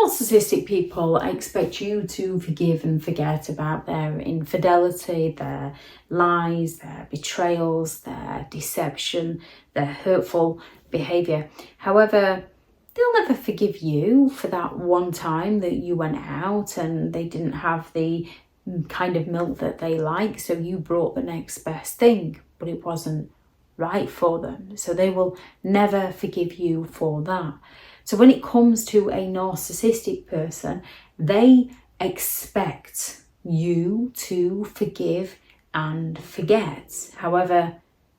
Narcissistic people expect you to forgive and forget about their infidelity, their lies, their betrayals, their deception, their hurtful behaviour. However, they'll never forgive you for that one time that you went out and they didn't have the kind of milk that they like, so you brought the next best thing, but it wasn't right for them. So they will never forgive you for that. So when it comes to a narcissistic person, they expect you to forgive and forget. However,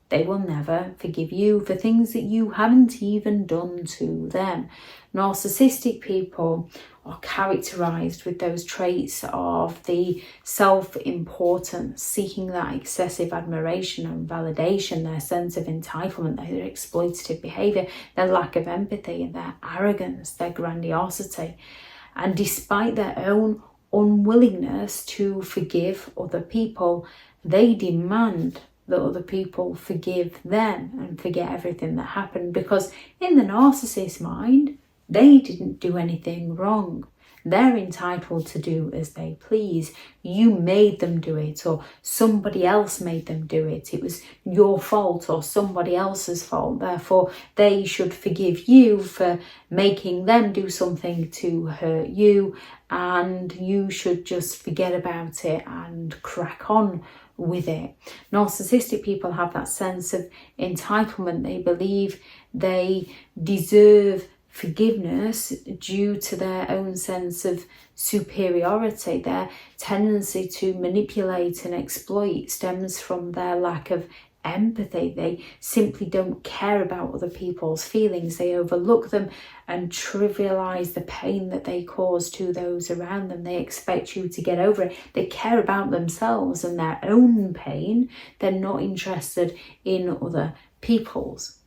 they will never forgive you for things that you haven't even done to them. Narcissistic people are characterized with those traits of the self-importance, seeking that excessive admiration and validation, their sense of entitlement, their exploitative behavior, their lack of empathy, and their arrogance, their grandiosity. And despite their own unwillingness to forgive other people, they demand that other people forgive them and forget everything that happened, because in the narcissist's mind, they didn't do anything wrong. They're entitled to do as they please. You made them do it, or somebody else made them do it. It was your fault or somebody else's fault. Therefore, they should forgive you for making them do something to hurt you, and you should just forget about it and crack on with it. Narcissistic people have that sense of entitlement. They believe they deserve forgiveness due to their own sense of superiority. Their tendency to manipulate and exploit stems from their lack of empathy. They simply don't care about other people's feelings. They overlook them and trivialize the pain that they cause to those around them. They expect you to get over it. They care about themselves and their own pain. They're not interested in other people's.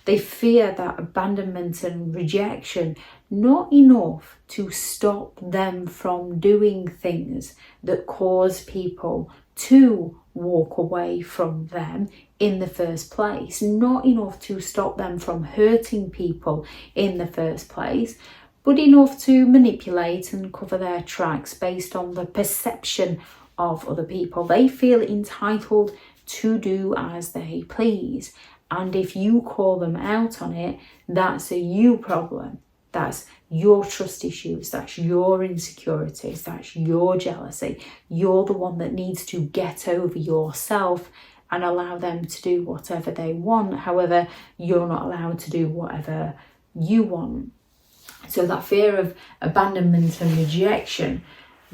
They fear that abandonment and rejection, not enough to stop them from doing things that cause people to walk away from them in the first place, not enough to stop them from hurting people in the first place, but enough to manipulate and cover their tracks based on the perception of other people. They feel entitled to do as they please. And if you call them out on it, that's a you problem. That's your trust issues. That's your insecurities. That's your jealousy. You're the one that needs to get over yourself and allow them to do whatever they want. However, you're not allowed to do whatever you want. So that fear of abandonment and rejection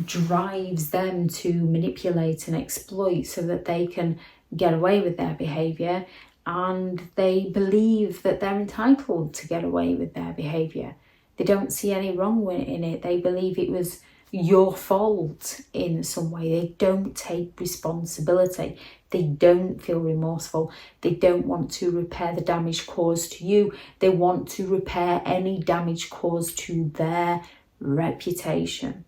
drives them to manipulate and exploit so that they can get away with their behaviour. And they believe that they're entitled to get away with their behaviour. They don't see any wrong in it. They believe it was your fault in some way. They don't take responsibility. They don't feel remorseful. They don't want to repair the damage caused to you. They want to repair any damage caused to their reputation.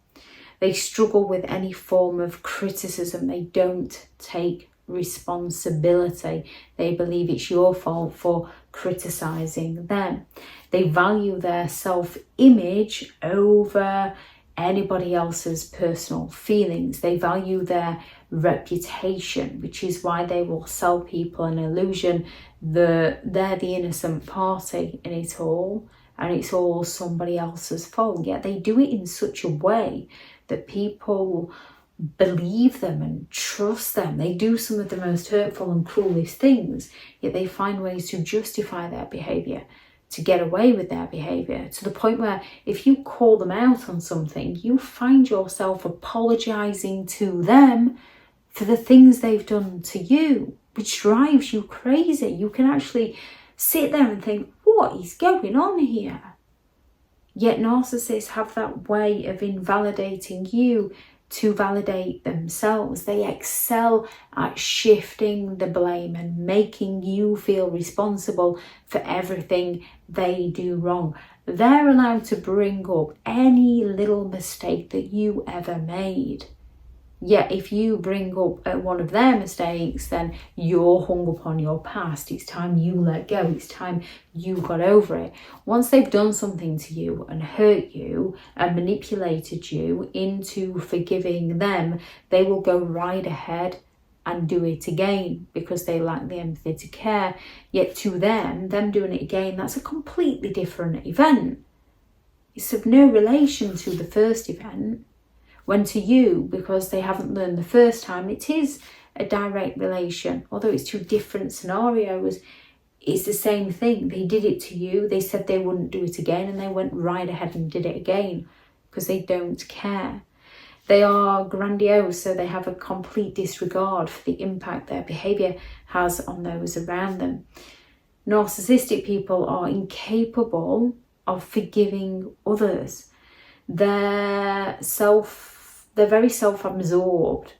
They struggle with any form of criticism. They don't take responsibility. They believe it's your fault for criticizing them. They value their self-image over anybody else's personal feelings. They value their reputation, which is why they will sell people an illusion that they're the innocent party in it all and it's all somebody else's fault. Yet they do it in such a way that people believe them and trust them. They do some of the most hurtful and cruelest things, yet they find ways to justify their behaviour, to get away with their behaviour, to the point where if you call them out on something, you find yourself apologising to them for the things they've done to you, which drives you crazy. You can actually sit there and think, what is going on here? Yet narcissists have that way of invalidating you to validate themselves. They excel at shifting the blame and making you feel responsible for everything they do wrong. They're allowed to bring up any little mistake that you ever made. Yet if you bring up one of their mistakes, then you're hung up on your past. It's time you let go. It's time you got over it. Once they've done something to you and hurt you and manipulated you into forgiving them, they will go right ahead and do it again because they lack the empathy to care. Yet to them doing it again, that's a completely different event. It's of no relation to the first event. When to you, because they haven't learned the first time, it is a direct relation. Although it's two different scenarios, it's the same thing. They did it to you, they said they wouldn't do it again, and they went right ahead and did it again because they don't care. They are grandiose, so they have a complete disregard for the impact their behaviour has on those around them. Narcissistic people are incapable of forgiving others. They're very self-absorbed.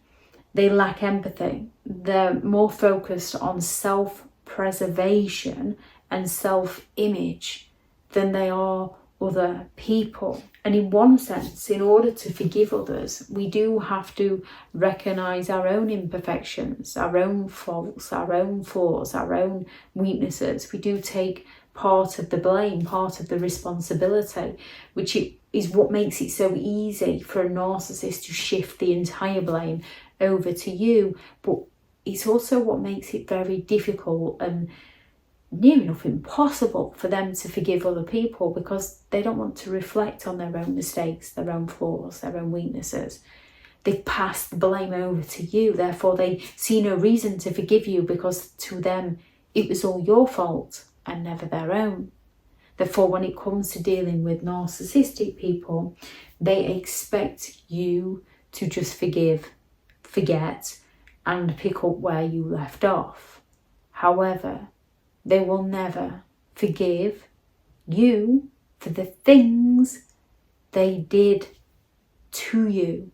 They lack empathy. They're more focused on self-preservation and self-image than they are other people. And in one sense, in order to forgive others, we do have to recognise our own imperfections, our own faults, our own flaws, our own weaknesses. We do take part of the blame, part of the responsibility, which is what makes it so easy for a narcissist to shift the entire blame over to you. But it's also what makes it very difficult and near enough impossible for them to forgive other people because they don't want to reflect on their own mistakes, their own flaws, their own weaknesses. They've passed the blame over to you, therefore they see no reason to forgive you because to them it was all your fault and never their own. Therefore, when it comes to dealing with narcissistic people, they expect you to just forgive, forget, and pick up where you left off. However, they will never forgive you for the things they did to you,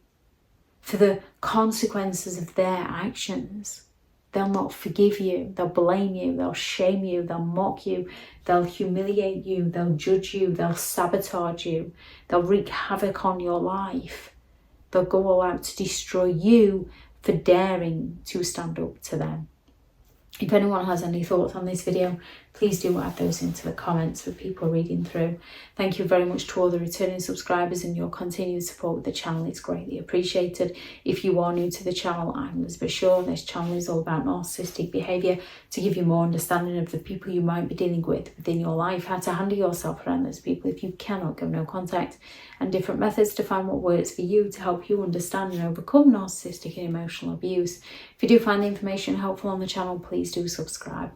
for the consequences of their actions. They'll not forgive you, they'll blame you, they'll shame you, they'll mock you, they'll humiliate you, they'll judge you, they'll sabotage you, they'll wreak havoc on your life. They'll go all out to destroy you for daring to stand up to them. If anyone has any thoughts on this video, please do add those into the comments for people reading through. Thank you very much to all the returning subscribers and your continued support with the channel. It's greatly appreciated. If you are new to the channel, I'm Elizabeth Shaw. This channel is all about narcissistic behaviour to give you more understanding of the people you might be dealing with within your life, how to handle yourself around those people if you cannot go no contact, and different methods to find what works for you to help you understand and overcome narcissistic and emotional abuse. If you do find the information helpful on the channel, please do subscribe.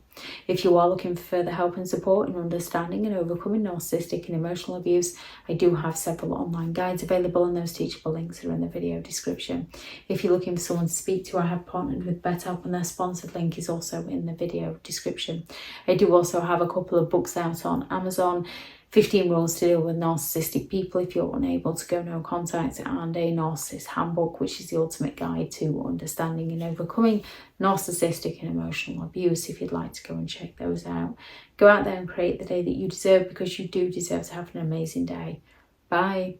If you are looking for further help and support in understanding and overcoming narcissistic and emotional abuse, I do have several online guides available, and those teachable links are in the video description. If you're looking for someone to speak to, I have partnered with BetterHelp, and their sponsored link is also in the video description. I do also have a couple of books out on Amazon: 15 Rules to Deal with Narcissistic People if you're unable to go no contact, and a Narcissist Handbook, which is the ultimate guide to understanding and overcoming narcissistic and emotional abuse. If you'd like to go and check those out, go out there and create the day that you deserve, because you do deserve to have an amazing day. Bye.